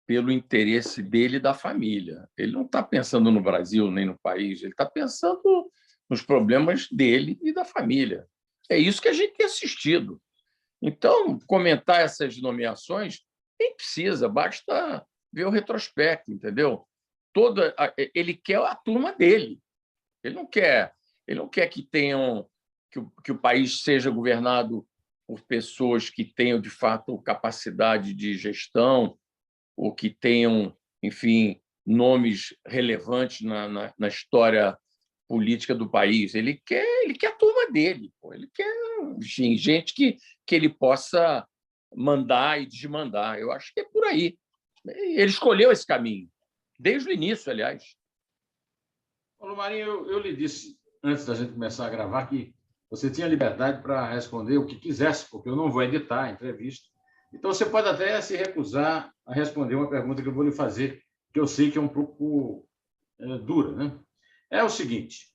pelo interesse dele e da família. Ele não está pensando no Brasil nem no país, ele está pensando nos problemas dele e da família. É isso que a gente tem assistido. Então, comentar essas nomeações nem precisa, basta ver o retrospecto, entendeu? Ele quer a turma dele. Ele não quer que o país seja governado por pessoas que tenham, de fato, capacidade de gestão ou que tenham, enfim, nomes relevantes na história política do país. Ele quer a turma dele. Ele quer, enfim, gente que ele possa mandar e desmandar. Eu acho que é por aí. Ele escolheu esse caminho, desde o início, aliás. Paulo Marinho, eu lhe disse, antes da gente começar a gravar, que você tinha liberdade para responder o que quisesse, porque eu não vou editar a entrevista. Então, você pode até se recusar a responder uma pergunta que eu vou lhe fazer, que eu sei que é um pouco dura, né? É o seguinte,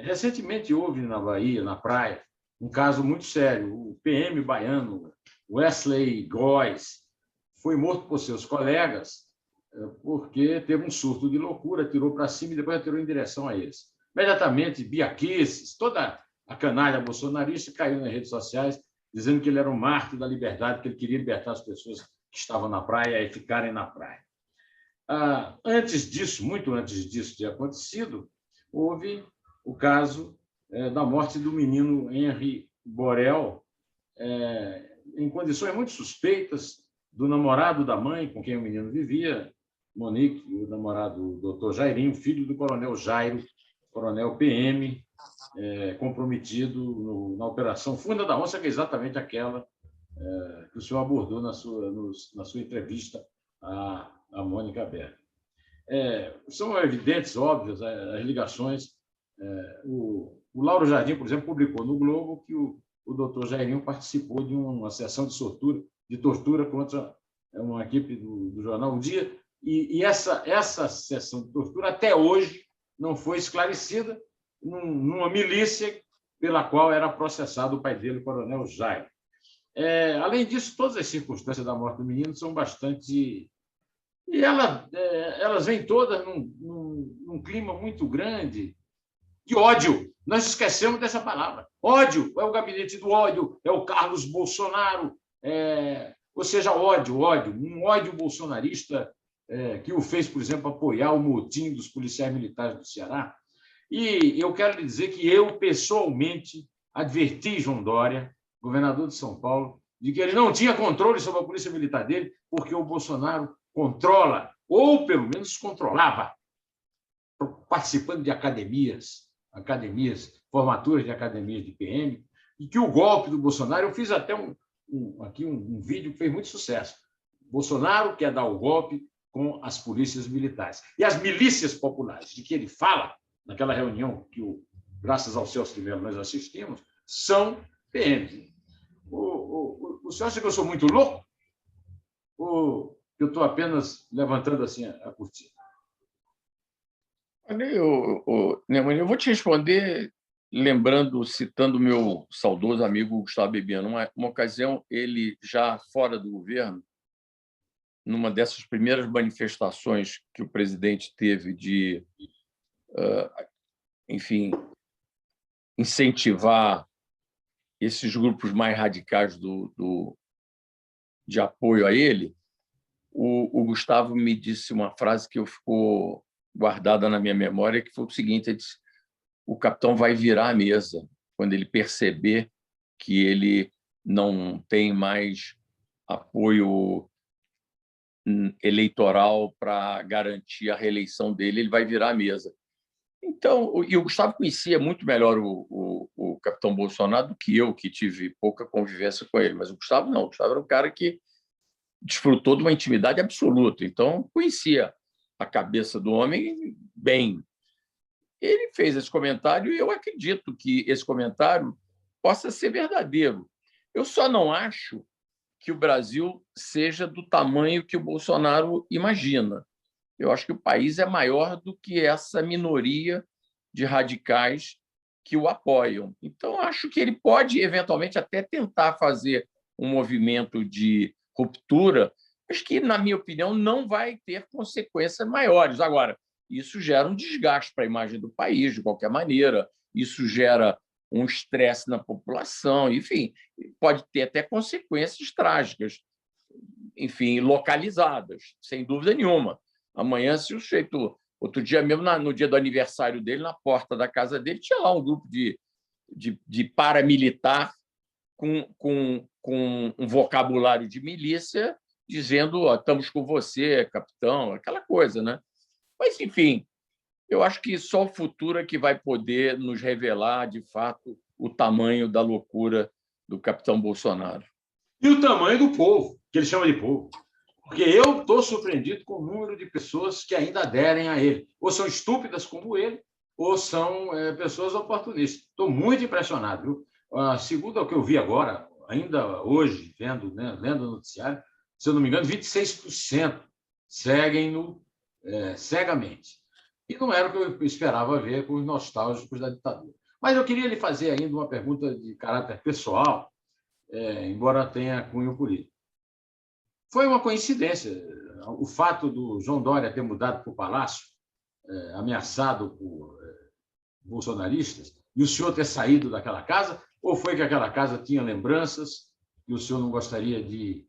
recentemente houve na Bahia, na praia, um caso muito sério. O PM baiano, Wesley Góes, foi morto por seus colegas porque teve um surto de loucura, atirou para cima e depois atirou em direção a eles. Imediatamente, Bia Kicis, toda a canalha bolsonarista caiu nas redes sociais, dizendo que ele era um mártir da liberdade, que ele queria libertar as pessoas que estavam na praia e ficarem na praia. Antes disso, muito antes disso ter acontecido, houve o caso da morte do menino Henri Borel, em condições muito suspeitas, do namorado da mãe com quem o menino vivia, Monique, o namorado do doutor Jairinho, filho do coronel Jairo, coronel PM, comprometido na Operação Funda da Onça, que é exatamente aquela que o senhor abordou na sua entrevista à Mônica Berger. São evidentes, óbvias, as ligações. O Lauro Jardim, por exemplo, publicou no Globo que o doutor Jairinho participou de uma sessão de tortura contra uma equipe do jornal O Dia, e essa sessão de tortura, até hoje, não foi esclarecida numa milícia pela qual era processado o pai dele, o coronel Jairo. Além disso, todas as circunstâncias da morte do menino são bastante... E elas vêm todas num clima muito grande de ódio. Nós esquecemos dessa palavra. Ódio é o gabinete do ódio, é o Carlos Bolsonaro, ou seja, ódio. Um ódio bolsonarista que o fez, por exemplo, apoiar o motim dos policiais militares do Ceará. E eu quero lhe dizer que eu, pessoalmente, adverti João Dória, governador de São Paulo, de que ele não tinha controle sobre a polícia militar dele, porque o Bolsonaro controla, ou pelo menos controlava, participando de academias, formaturas de academias de PM, e que o golpe do Bolsonaro, eu fiz até aqui um vídeo que fez muito sucesso. Bolsonaro quer dar o golpe com as polícias militares. E as milícias populares, de que ele fala, naquela reunião que, graças ao Celso de Mello, nós assistimos, são PMs. O senhor acha que eu sou muito louco? Ou eu estou apenas levantando assim a cortina? Neumann, eu vou te responder citando o meu saudoso amigo Gustavo Bebiano. Uma ocasião, ele já fora do governo, numa dessas primeiras manifestações que o presidente teve de, enfim, incentivar esses grupos mais radicais de apoio a ele, o Gustavo me disse uma frase que ficou guardada na minha memória, que foi o seguinte: ele disse, o capitão vai virar a mesa quando ele perceber que ele não tem mais apoio eleitoral para garantir a reeleição dele, ele vai virar a mesa. Então, e o Gustavo conhecia muito melhor o capitão Bolsonaro do que eu, que tive pouca convivência com ele, mas o Gustavo não. O Gustavo era um cara que desfrutou de uma intimidade absoluta, então conhecia a cabeça do homem bem. Ele fez esse comentário e eu acredito que esse comentário possa ser verdadeiro. Eu só não acho que o Brasil seja do tamanho que o Bolsonaro imagina. Eu acho que o país é maior do que essa minoria de radicais que o apoiam. Então, acho que ele pode, eventualmente, até tentar fazer um movimento de ruptura, mas que, na minha opinião, não vai ter consequências maiores. Agora, isso gera um desgaste para a imagem do país, de qualquer maneira, isso gera um estresse na população, enfim, pode ter até consequências trágicas, enfim, localizadas, sem dúvida nenhuma. Amanhã, se o sujeito... Outro dia mesmo, no dia do aniversário dele, na porta da casa dele, tinha lá um grupo de paramilitar com um vocabulário de milícia, dizendo: oh, estamos com você, capitão, aquela coisa, né? Mas, enfim, eu acho que só o futuro é que vai poder nos revelar, de fato, o tamanho da loucura do capitão Bolsonaro. E o tamanho do povo, que ele chama de povo. Porque eu estou surpreendido com o número de pessoas que ainda aderem a ele. Ou são estúpidas como ele, ou são pessoas oportunistas. Estou muito impressionado. Viu? Segundo o que eu vi agora, ainda hoje, lendo o noticiário, se eu não me engano, 26% seguem-no cegamente. E não era o que eu esperava ver com os nostálgicos da ditadura. Mas eu queria lhe fazer ainda uma pergunta de caráter pessoal, embora tenha cunho político. Foi uma coincidência o fato do João Dória ter mudado para o Palácio, ameaçado por bolsonaristas, e o senhor ter saído daquela casa, ou foi que aquela casa tinha lembranças e o senhor não gostaria de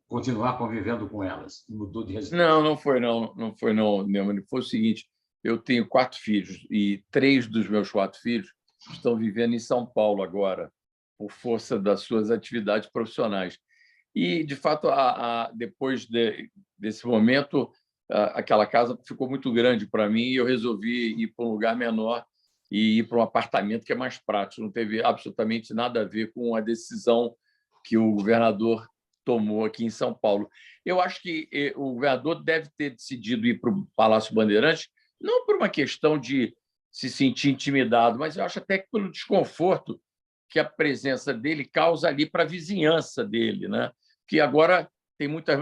continuar convivendo com elas? Mudou de residência? Não, não foi não, não foi não, Neumann. Foi o seguinte, eu tenho 4 filhos e 3 dos meus 4 filhos estão vivendo em São Paulo agora, por força das suas atividades profissionais. E, de fato, depois desse momento, aquela casa ficou muito grande para mim e eu resolvi ir para um lugar menor e ir para um apartamento que é mais prático. Não teve absolutamente nada a ver com a decisão que o governador tomou aqui em São Paulo. Eu acho que o governador deve ter decidido ir para o Palácio Bandeirantes, não por uma questão de se sentir intimidado, mas eu acho até que pelo desconforto que a presença dele causa ali para a vizinhança dele, né? Que agora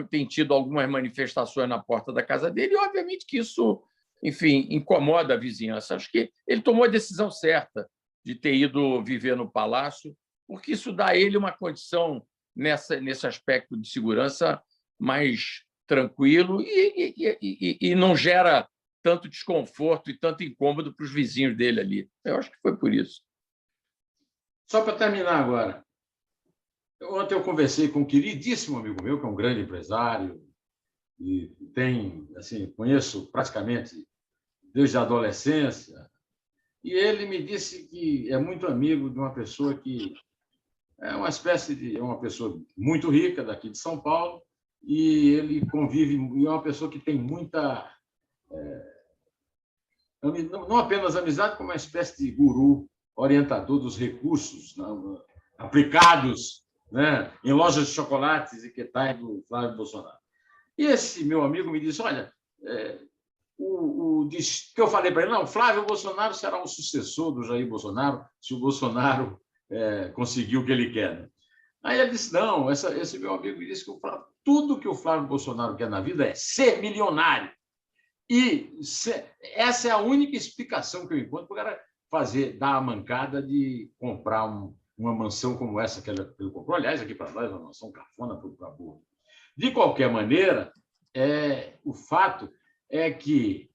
tem tido algumas manifestações na porta da casa dele, e obviamente que isso, enfim, incomoda a vizinhança. Acho que ele tomou a decisão certa de ter ido viver no palácio, porque isso dá a ele uma condição nesse aspecto de segurança mais tranquilo e não gera tanto desconforto e tanto incômodo para os vizinhos dele ali. Eu acho que foi por isso. Só para terminar agora, ontem eu conversei com um queridíssimo amigo meu, que é um grande empresário, e conheço praticamente desde a adolescência, e ele me disse que é muito amigo de uma pessoa que é uma pessoa muito rica daqui de São Paulo, e ele convive, e é uma pessoa que tem muita, não apenas amizade, como uma espécie de guru, orientador dos recursos, não, aplicados, né, em lojas de chocolates e que tais do Flávio Bolsonaro. E esse meu amigo me disse, olha, que eu falei para ele, não, Flávio Bolsonaro será o sucessor do Jair Bolsonaro, se o Bolsonaro conseguir o que ele quer. Né? Aí ele disse, não, esse meu amigo me disse que tudo que o Flávio Bolsonaro quer na vida é ser milionário. E essa é a única explicação que eu encontro para o cara dar a mancada de comprar uma mansão como essa que ele comprou. Aliás, aqui para nós, uma mansão cafona para burro. De qualquer maneira, o fato é que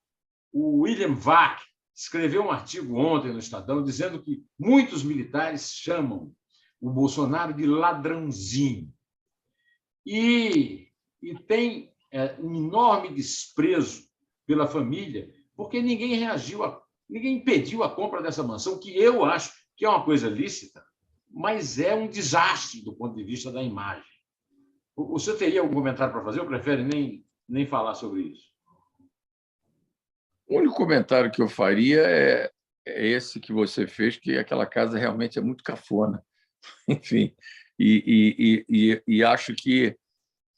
o William Vac escreveu um artigo ontem no Estadão dizendo que muitos militares chamam o Bolsonaro de ladrãozinho. E tem um enorme desprezo pela família, porque ninguém ninguém impediu a compra dessa mansão, que eu acho que é uma coisa lícita, mas é um desastre do ponto de vista da imagem. O senhor teria algum comentário para fazer ou prefere nem falar sobre isso? O único comentário que eu faria é esse que você fez, que aquela casa realmente é muito cafona. Enfim, e acho que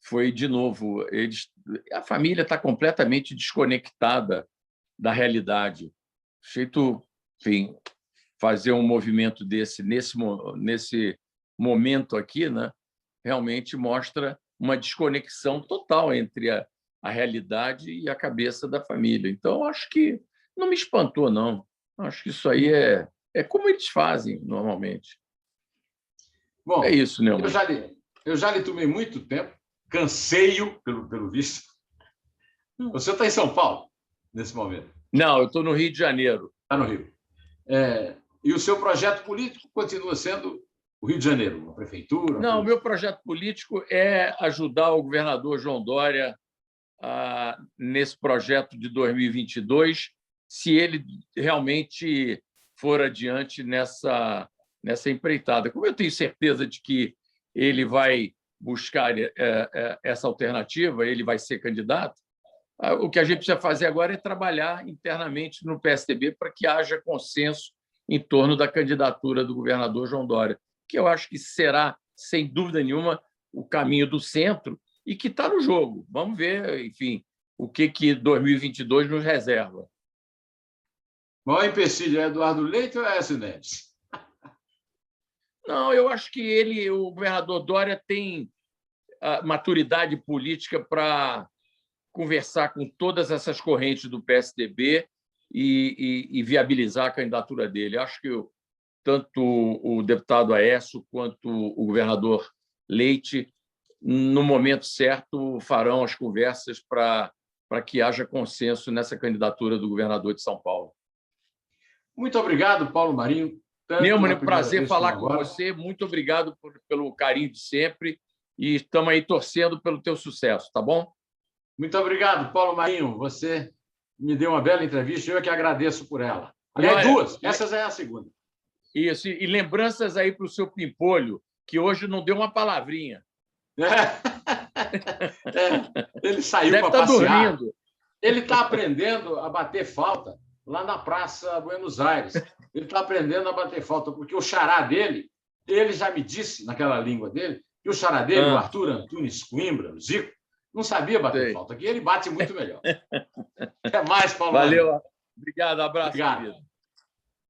foi, de novo, a família está completamente desconectada da realidade. O jeito, enfim, fazer um movimento desse nesse momento aqui, né, realmente mostra uma desconexão total entre a realidade e a cabeça da família. Então, acho que não me espantou, não. Acho que isso aí é como eles fazem normalmente. Bom, é isso, Neumann. Eu já lhe tomei muito tempo, cansei-o, pelo visto. Você está em São Paulo, nesse momento? Não, eu estou no Rio de Janeiro. Está no Rio. E o seu projeto político continua sendo o Rio de Janeiro, uma prefeitura? Não, o meu projeto político é ajudar o governador João Dória nesse projeto de 2022, se ele realmente for adiante nessa empreitada. Como eu tenho certeza de que ele vai buscar essa alternativa, ele vai ser candidato, o que a gente precisa fazer agora é trabalhar internamente no PSDB para que haja consenso em torno da candidatura do governador João Dória, que eu acho que será, sem dúvida nenhuma, o caminho do centro e que está no jogo. Vamos ver, enfim, o que 2022 nos reserva. O maior empecilho é Eduardo Leite ou é Aécio Neves? Não, eu acho que o governador Dória tem a maturidade política para conversar com todas essas correntes do PSDB e viabilizar a candidatura dele. Acho que tanto o deputado Aécio quanto o governador Leite, no momento certo, farão as conversas para que haja consenso nessa candidatura do governador de São Paulo. Muito obrigado, Paulo Marinho. Neumann, é um prazer falar com você. Muito obrigado pelo carinho de sempre e estamos aí torcendo pelo teu sucesso, tá bom? Muito obrigado, Paulo Marinho. Você me deu uma bela entrevista e eu que agradeço por ela. Aliás, duas. Essa já é a segunda. Isso. E lembranças aí para o seu Pimpolho, que hoje não deu uma palavrinha. Ele saiu para passear. Dormindo. Ele está aprendendo a bater falta lá na Praça Buenos Aires. Ele está aprendendo a bater falta, porque o xará dele, ele já me disse, naquela língua dele, que o xará dele, o Arthur Antunes Coimbra, o Zico, não sabia bater falta, que ele bate muito melhor. Até mais, Paulo. Valeu. Obrigado, abraço. Obrigado.